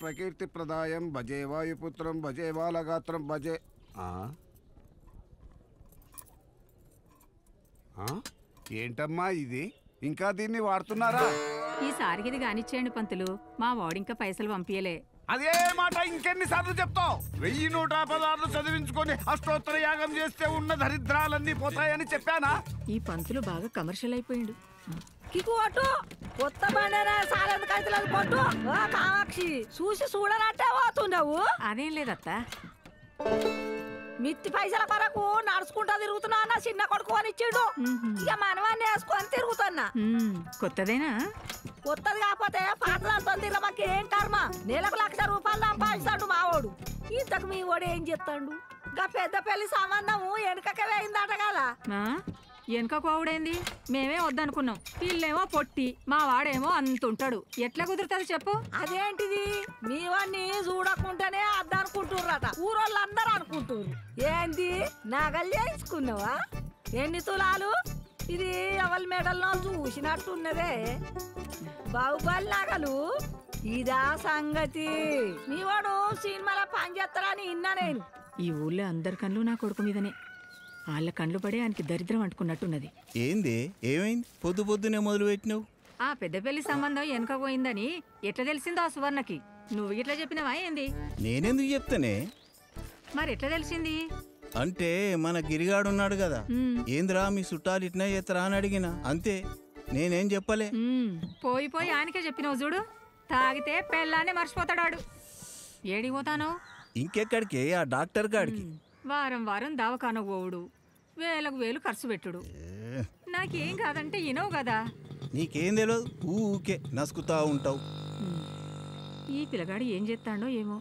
ప్రకీర్తి ప్రదాయం భజే వాయుపుత్రం భజే బాలగాత్రం భజే. ఏంటమ్మా ఇది, ఇంకా దీన్ని వాడుతున్నారా? ఈసారికి ఇది కానిచ్చేయండి పంతులు, మా వాడింకా పైసలు పంపియలే. అదే మాట ఇంకెన్నిసార్లు చెప్తావు? 1116 చదివించుకొని అష్టోత్తర యాగం చేస్తే ఉన్న దరిద్రాలన్నీ పోతాయని చెప్పానా? ఈ పంతులు బాగా కమర్షియల్ అయిపోయిండు. కికు అటు కొత్త బండేనా సారెందుకు అయితే కొట్టు. కామాక్షి చూసి చూడనట్టే పోతున్నావు. అదేం లేదత్తా, మిత్తి పైసల కొరకు నడుచుకుంటా తిరుగుతున్నా అన్న చిన్న కొడుకు అని ఇచ్చిండు. ఇక మనవాన్ని వేసుకొని తిరుగుతున్నా. కొత్తదేనా? కొత్తది కాకపోతే పాతదాంతో తిరగమాకి ఏం కర్మ. నెలకు 1,00,000 రూపాయలు సంపాదిస్తాడు మావోడు. ఇంతకు మీ ఓడు ఏం చెప్తాడు? ఇంకా పెద్ద పెళ్లి సంబంధము వెనుకకే వేయిందట కదా. వెనుక కోవుడేంది? మేమే వద్దనుకున్నాం, వీళ్ళేమో పొట్టి, మా వాడేమో అంతుంటాడు. ఎట్లా కుదురుతుంది చెప్పు? అదేంటిది, మీ వాడిని చూడకుండానే అద్దనుకుంటుర్రట ఊరోళ్ళందరూ అనుకుంటుర్రు. ఏంది నగలు చేయించుకున్నావా? ఎన్ని తులాలు? ఇది ఎవరి మెడల్లో చూసినట్టున్నదే. బాహుబలి నగలు ఇదా సంగతి? మీ వాడు సినిమాలో పనిచేస్తారని విన్నా నేను. ఈ ఊళ్ళో అందరి కళ్ళు నా కొడుకు మీదనే. వాళ్ళ కండ్లు పడే ఆయనకి దరిద్రం అంటుకున్నట్టున్నది. ఏంది, ఏమైంది? పొద్దు పొద్దునే మొదలు పెట్టినావు? ఆ పెద్ద పెళ్లి సంబంధం వెనక పోయిందని ఎట్లా తెలిసిందో ఆ సువర్ణకి? నువ్వు ఇట్లా చెప్పినవా ఏంది? నేనెందుకు చెప్తానే? మరి ఎట్లా తెలిసింది? అంటే మన గిరిగాడున్నాడు కదా, ఏంద్రా మీ చుట్టాలు ఇట్లా చేస్తారా అని అడిగిన అంతే, నేనేం చెప్పలే. పోయి పోయి ఆయనకే చెప్పినావు చూడు. తాగితే పెళ్ళాన్ని మర్చిపోతాడు. ఏడికి పోతాను? ఇంకెక్కడికి? ఆ డాక్టర్ గాడికి. వారం వారం దవాఖానకు పోవుడు, వేలకు వేలు ఖర్చు పెట్టుడు. నాకేం కాదంటే ఇనవు కదా. నీకేం తెలియదు, ఊకే నసుకుతా ఉంటావు. ఈ పిల్లగాడు ఏం చేస్తాడో ఏమో.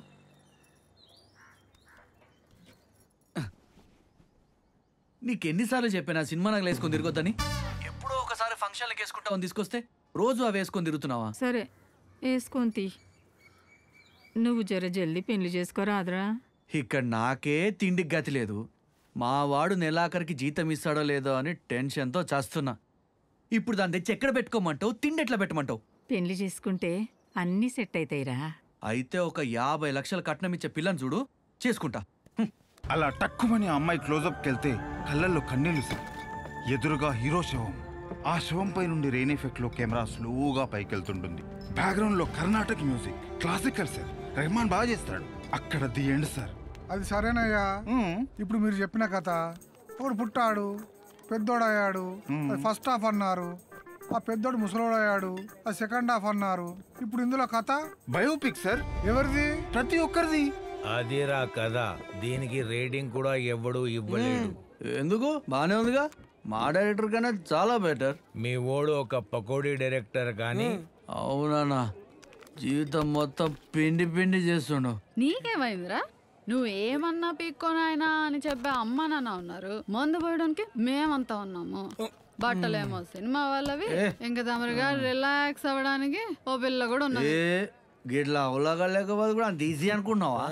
నీకెన్నిసార్లు చెప్పినా సినిమా నగలు వేసుకొని తిరగొద్దని? ఎప్పుడో ఒకసారి ఫంక్షన్లకు వేసుకుంటావని తీసుకొస్తే రోజు అవి వేసుకొని తిరుగుతున్నావా? సరే వేసుకొని నువ్వు జర జల్దీ పెళ్లి చేసుకోరాదురా. ఇక్కడ నాకే తిండికి గతి లేదు. మా వాడు నెలాఖరికి జీతం ఇస్తాడో లేదో అని టెన్షన్తో చేస్తున్నా. ఇప్పుడు దాన్ని తెచ్చి ఎక్కడ పెట్టుకోమంటావు? తిండి ఎట్లా పెట్టమంటావు? పెళ్లి చేసుకుంటే అన్నీ సెట్ అవుతాయిరా. అయితే ఒక 50 లక్షలు కట్నం ఇచ్చే పిల్లని చూడు, చేసుకుంటా. అలా టక్కుమని ఆ అమ్మాయి క్లోజప్కి వెళ్తే కళ్ళల్లో కన్నీళ్ళు సార్. ఎదురుగా హీరో శవం. ఆ శవంపై నుండి రెయిన్ ఎఫెక్ట్ లో కెమెరా స్లోగా పైకెళ్తుంటుంది. బ్యాక్గ్రౌండ్ లో Karnataka music, classical sir. Rahman బాగా చేస్తాడు. అక్కడ ది ఎండ్ సార్. అది సరేనయ్యా. ఇప్పుడు మీరు చెప్పిన కథ, ఒకడు పుట్టాడు, పెద్దోడయ్యాడు, ఫస్ట్ హాఫ్ అన్నారు. ఆ పెద్దోడు ముసలోడయ్యాడు, ఆ సెకండ్ హాఫ్ అన్నారు. ఇప్పుడు ఇందులో కథ బయోపిక్ సార్. ఎవరిది? ప్రతి ఒక్కరిది. అదిరా కదా, దీనికి రేటింగ్ కూడా ఎవ్వడు ఇవ్వలేడు. ఎందుకు? బానే ఉందిగా. మా డైరెక్టర్ కన్నా చాలా బెటర్. మీ ఓడు ఒక పకోడీ డైరెక్టర్ కానీ. అవునా, జీవితం మొత్తం పిండి పిండి చేస్తుండు. నీకేమైందిరా? నువ్వు ఏమన్నా పీక్కోనాయనా అని చెప్పే అమ్మ నాన్న ఉన్నారు, మందు పోయడానికి మేమంతా ఉన్నాము. బట్టలేమో సినిమా వాళ్ళవి, ఇంకా తమరుగా రిలాక్స్ అవ్వడానికి ఓ పిల్ల కూడా ఉన్నది. గిట్లా ఉలగలేకపోతే కూడా అంత ఈజీ అనుకున్నావా?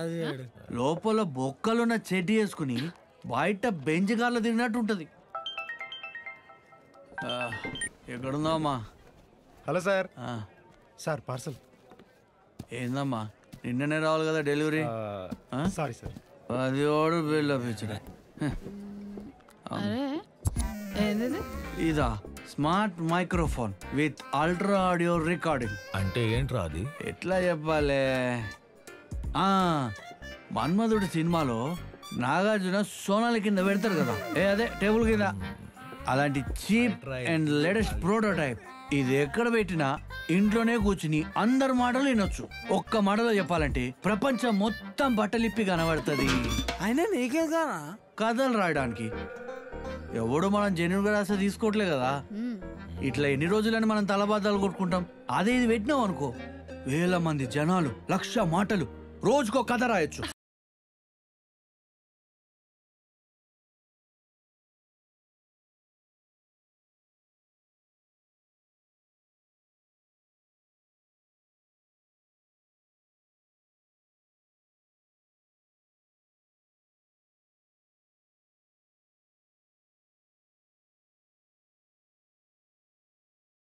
లోపల బొక్కలున్న చెడ్డి వేసుకుని బయట బెంచ్ గాల్లో తిరిగినట్టు ఉంటది. ఎక్కడున్నావమ్మా? Hello sir. Sir parcel. ఏందమ్మా, నిన్ననే రావాలి కదా delivery? Sorry sir. 10 order buildup ఇచ్చిన. ఇదా smart microphone with ultra audio recording. అంటే ఏంట్రా అది? ఎట్లా చెప్పాలే, మన్మధుడి సినిమాలో నాగార్జున సోనాలి కింద పెడతారు కదా, అదే టేబుల్ కింద, అలాంటి చీప్ అండ్ లేటెస్ట్ ప్రోటోటైప్. ఇది ఎక్కడ పెట్టినా ఇంట్లోనే కూర్చుని అందరు మాటలు వినొచ్చు. ఒక్క మాటలో చెప్పాలంటే ప్రపంచం మొత్తం బట్టలిప్పి కనబడుతుంది. అయినా నీకే కానా కథలు రాయడానికి? ఎవడు మనం జెన్యున్ గా రాస్తే తీసుకోవట్లే కదా. ఇట్లా ఎన్ని రోజులని మనం తలబాదాలు కొట్టుకుంటాం. అదే ఇది పెట్టినాం అనుకో, 1000 మంది జనాలు, 1,00,000 మాటలు, రోజుకో కథ రాయొచ్చు.